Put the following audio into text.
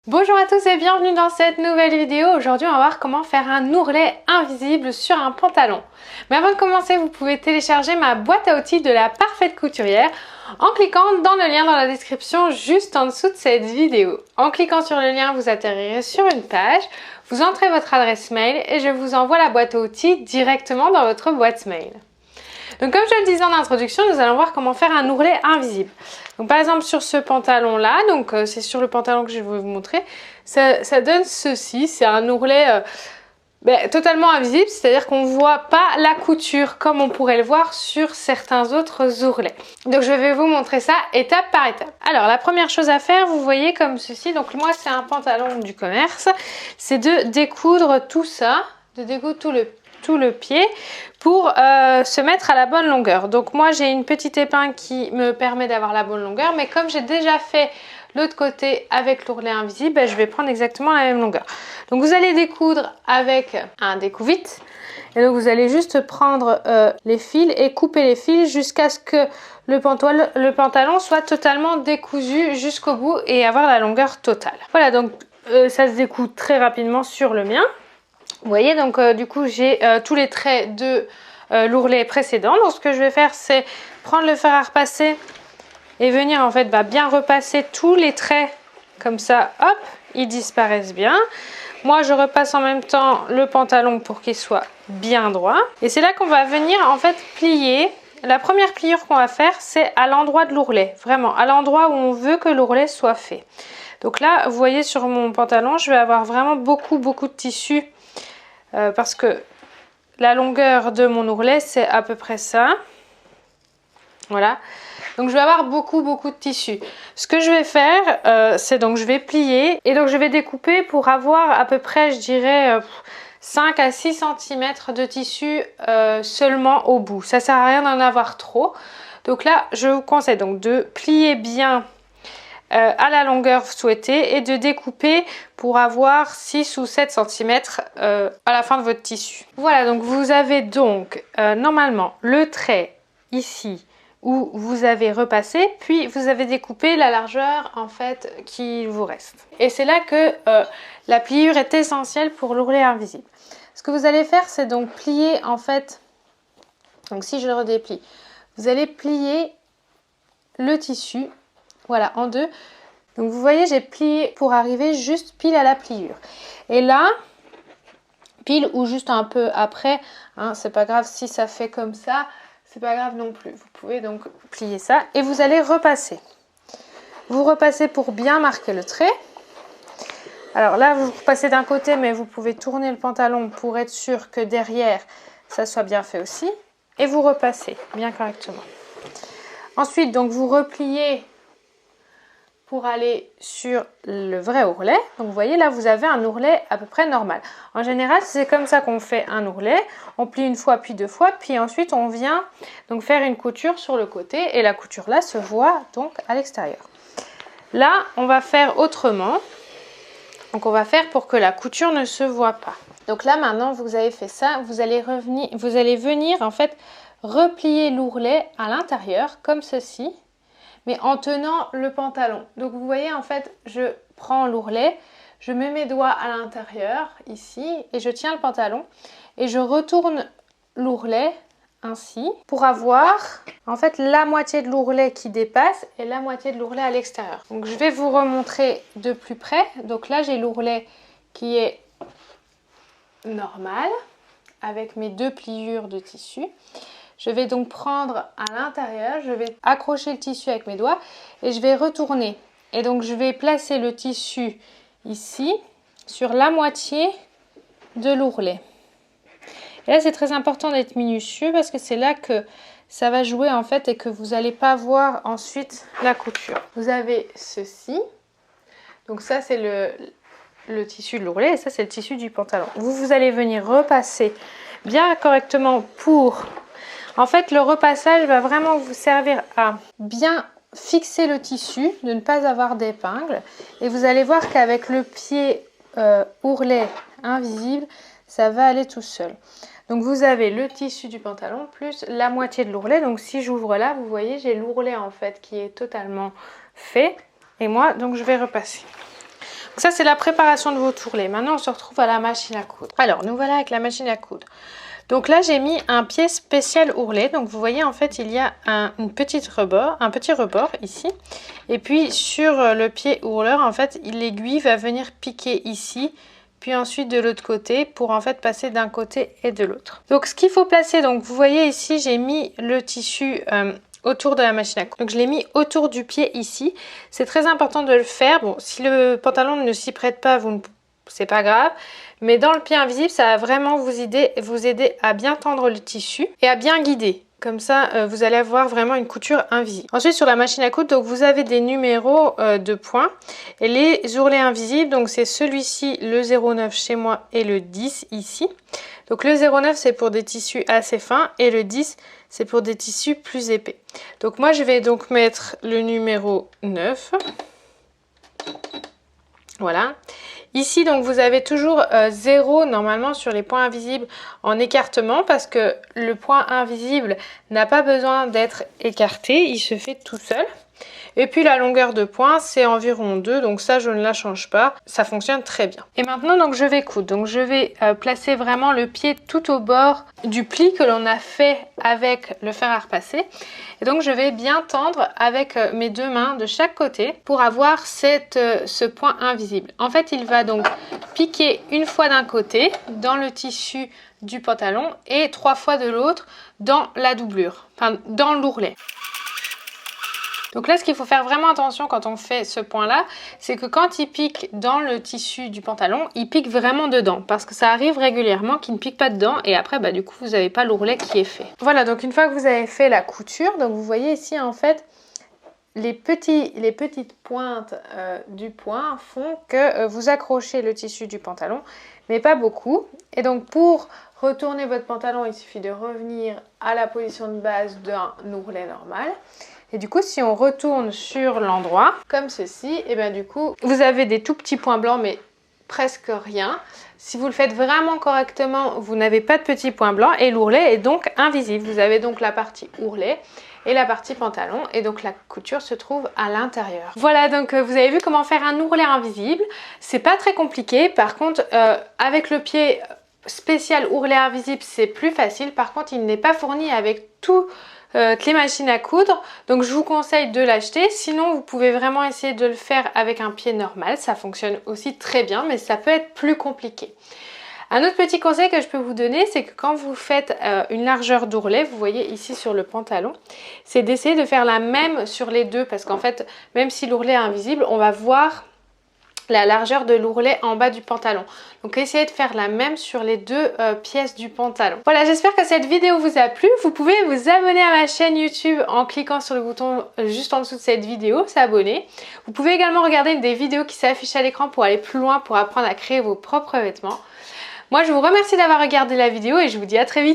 Bonjour à tous et bienvenue dans cette nouvelle vidéo. Aujourd'hui on va voir comment faire un ourlet invisible sur un pantalon. Mais avant de commencer, vous pouvez télécharger ma boîte à outils de la parfaite couturière en cliquant dans le lien dans la description juste en dessous de cette vidéo. En cliquant sur le lien, vous atterrirez sur une page, vous entrez votre adresse mail et je vous envoie la boîte à outils directement dans votre boîte mail. Donc comme je le disais en introduction, nous allons voir comment faire un ourlet invisible. Donc par exemple sur ce pantalon là, donc c'est sur le pantalon que je vais vous montrer, ça donne ceci, c'est un ourlet totalement invisible, c'est-à-dire qu'on ne voit pas la couture comme on pourrait le voir sur certains autres ourlets. Donc je vais vous montrer ça étape par étape. Alors la première chose à faire, vous voyez comme ceci, donc moi c'est un pantalon du commerce, c'est de découdre tout ça, de découdre tout le pied pour se mettre à la bonne longueur. Donc moi j'ai une petite épingle qui me permet d'avoir la bonne longueur, mais comme j'ai déjà fait l'autre côté avec l'ourlet invisible, je vais prendre exactement la même longueur. Donc vous allez découdre avec un découpe-vite et donc vous allez juste prendre les fils et couper les fils jusqu'à ce que le pantalon soit totalement décousu jusqu'au bout et avoir la longueur totale. Voilà, donc ça se découd très rapidement sur le mien. Vous voyez, donc du coup j'ai tous les traits de l'ourlet précédent. Donc ce que je vais faire, c'est prendre le fer à repasser et venir en fait bien repasser tous les traits comme ça, hop, ils disparaissent bien. Moi je repasse en même temps le pantalon pour qu'il soit bien droit. Et c'est là qu'on va venir en fait plier. La première pliure qu'on va faire, c'est à l'endroit de l'ourlet, vraiment à l'endroit où on veut que l'ourlet soit fait. Donc là, vous voyez sur mon pantalon, je vais avoir vraiment beaucoup de tissu. Parce que la longueur de mon ourlet c'est à peu près ça, voilà, donc je vais avoir beaucoup de tissu. Ce que je vais faire, c'est donc je vais plier et donc je vais découper pour avoir à peu près, je dirais 5 à 6 cm de tissu seulement au bout. Ça sert à rien d'en avoir trop, donc là je vous conseille donc de plier bien à la longueur souhaitée et de découper pour avoir 6 ou 7 cm à la fin de votre tissu. Voilà, donc vous avez donc normalement le trait ici où vous avez repassé, puis vous avez découpé la largeur en fait qui vous reste. Et c'est là que la pliure est essentielle pour l'ourlet invisible. Ce que vous allez faire, c'est donc plier en fait, donc si je le redéplie, vous allez plier le tissu, voilà, en deux. Donc vous voyez, j'ai plié pour arriver juste pile à la pliure. Et là, pile ou juste un peu après, hein, c'est pas grave si ça fait comme ça, c'est pas grave non plus. Vous pouvez donc plier ça et vous allez repasser. Vous repassez pour bien marquer le trait. Alors là, vous repassez d'un côté, mais vous pouvez tourner le pantalon pour être sûr que derrière, ça soit bien fait aussi. Et vous repassez bien correctement. Ensuite, donc vous repliez pour aller sur le vrai ourlet. Donc vous voyez là, vous avez un ourlet à peu près normal. En général, c'est comme ça qu'on fait un ourlet. On plie une fois puis deux fois, puis ensuite on vient donc faire une couture sur le côté et la couture là se voit donc à l'extérieur. Là, on va faire autrement. Donc on va faire pour que la couture ne se voit pas. Donc là maintenant, vous avez fait ça, vous allez venir en fait replier l'ourlet à l'intérieur comme ceci, mais en tenant le pantalon. Donc vous voyez en fait, je prends l'ourlet, je mets mes doigts à l'intérieur ici et je tiens le pantalon et je retourne l'ourlet ainsi pour avoir en fait la moitié de l'ourlet qui dépasse et la moitié de l'ourlet à l'extérieur. Donc je vais vous remontrer de plus près. Donc là j'ai l'ourlet qui est normal avec mes deux pliures de tissu. Je vais donc prendre à l'intérieur, je vais accrocher le tissu avec mes doigts et je vais retourner. Et donc je vais placer le tissu ici sur la moitié de l'ourlet. Et là c'est très important d'être minutieux parce que c'est là que ça va jouer en fait et que vous n'allez pas voir ensuite la couture. Vous avez ceci. Donc ça c'est le tissu de l'ourlet et ça c'est le tissu du pantalon. Vous allez venir repasser bien correctement pour... En fait, le repassage va vraiment vous servir à bien fixer le tissu, de ne pas avoir d'épingle. Et vous allez voir qu'avec le pied ourlet invisible, ça va aller tout seul. Donc vous avez le tissu du pantalon plus la moitié de l'ourlet. Donc si j'ouvre là, vous voyez, j'ai l'ourlet en fait qui est totalement fait. Et moi, donc je vais repasser. Donc ça c'est la préparation de votre ourlet. Maintenant on se retrouve à la machine à coudre. Alors nous voilà avec la machine à coudre. Donc là j'ai mis un pied spécial ourlet. Donc vous voyez en fait il y a un petit rebord ici. Et puis sur le pied ourleur en fait l'aiguille va venir piquer ici. Puis ensuite de l'autre côté pour en fait passer d'un côté et de l'autre. Donc ce qu'il faut placer, donc vous voyez ici j'ai mis le tissu autour de la machine à coudre. Donc je l'ai mis autour du pied ici. C'est très important de le faire. Bon, si le pantalon ne s'y prête pas, c'est pas grave. Mais dans le pied invisible, ça va vraiment vous aider à bien tendre le tissu et à bien guider. Comme ça, vous allez avoir vraiment une couture invisible. Ensuite, sur la machine à coudre, donc vous avez des numéros de points. Et les ourlets invisibles, donc c'est celui-ci, le 09 chez moi et le 10 ici. Donc le 09, c'est pour des tissus assez fins et le 10, c'est pour des tissus plus épais. Donc moi, je vais donc mettre le numéro 9. Voilà. Ici, donc, vous avez toujours 0 normalement sur les points invisibles en écartement parce que le point invisible n'a pas besoin d'être écarté, il se fait tout seul. Et puis la longueur de point, c'est environ 2, donc ça, je ne la change pas. Ça fonctionne très bien. Et maintenant, donc, je vais coudre. Donc, je vais placer vraiment le pied tout au bord du pli que l'on a fait avec le fer à repasser. Et donc, je vais bien tendre avec mes deux mains de chaque côté pour avoir ce point invisible. En fait, il va donc piquer une fois d'un côté dans le tissu du pantalon et 3 fois de l'autre dans la doublure, enfin dans l'ourlet. Donc là, ce qu'il faut faire vraiment attention quand on fait ce point-là, c'est que quand il pique dans le tissu du pantalon, il pique vraiment dedans. Parce que ça arrive régulièrement qu'il ne pique pas dedans et après, bah, du coup, vous n'avez pas l'ourlet qui est fait. Voilà, donc une fois que vous avez fait la couture, donc vous voyez ici, en fait, les petites pointes du point font que vous accrochez le tissu du pantalon, mais pas beaucoup. Et donc, pour retourner votre pantalon, il suffit de revenir à la position de base d'un ourlet normal. Et du coup, si on retourne sur l'endroit, comme ceci, et bien du coup, vous avez des tout petits points blancs, mais presque rien. Si vous le faites vraiment correctement, vous n'avez pas de petits points blancs et l'ourlet est donc invisible. Vous avez donc la partie ourlet et la partie pantalon et donc la couture se trouve à l'intérieur. Voilà, donc vous avez vu comment faire un ourlet invisible. C'est pas très compliqué. Par contre, avec le pied spécial ourlet invisible, c'est plus facile. Par contre, il n'est pas fourni avec toutes les machines à coudre, donc je vous conseille de l'acheter. Sinon vous pouvez vraiment essayer de le faire avec un pied normal, ça fonctionne aussi très bien, mais ça peut être plus compliqué. Un autre petit conseil que je peux vous donner, c'est que quand vous faites une largeur d'ourlet, vous voyez ici sur le pantalon, c'est d'essayer de faire la même sur les deux, parce qu'en fait, même si l'ourlet est invisible, on va voir la largeur de l'ourlet en bas du pantalon. Donc essayez de faire la même sur les deux pièces du pantalon. Voilà, j'espère que cette vidéo vous a plu. Vous pouvez vous abonner à ma chaîne YouTube en cliquant sur le bouton juste en dessous de cette vidéo, s'abonner. Vous pouvez également regarder une des vidéos qui s'affichent à l'écran pour aller plus loin, pour apprendre à créer vos propres vêtements. Moi, je vous remercie d'avoir regardé la vidéo et je vous dis à très vite.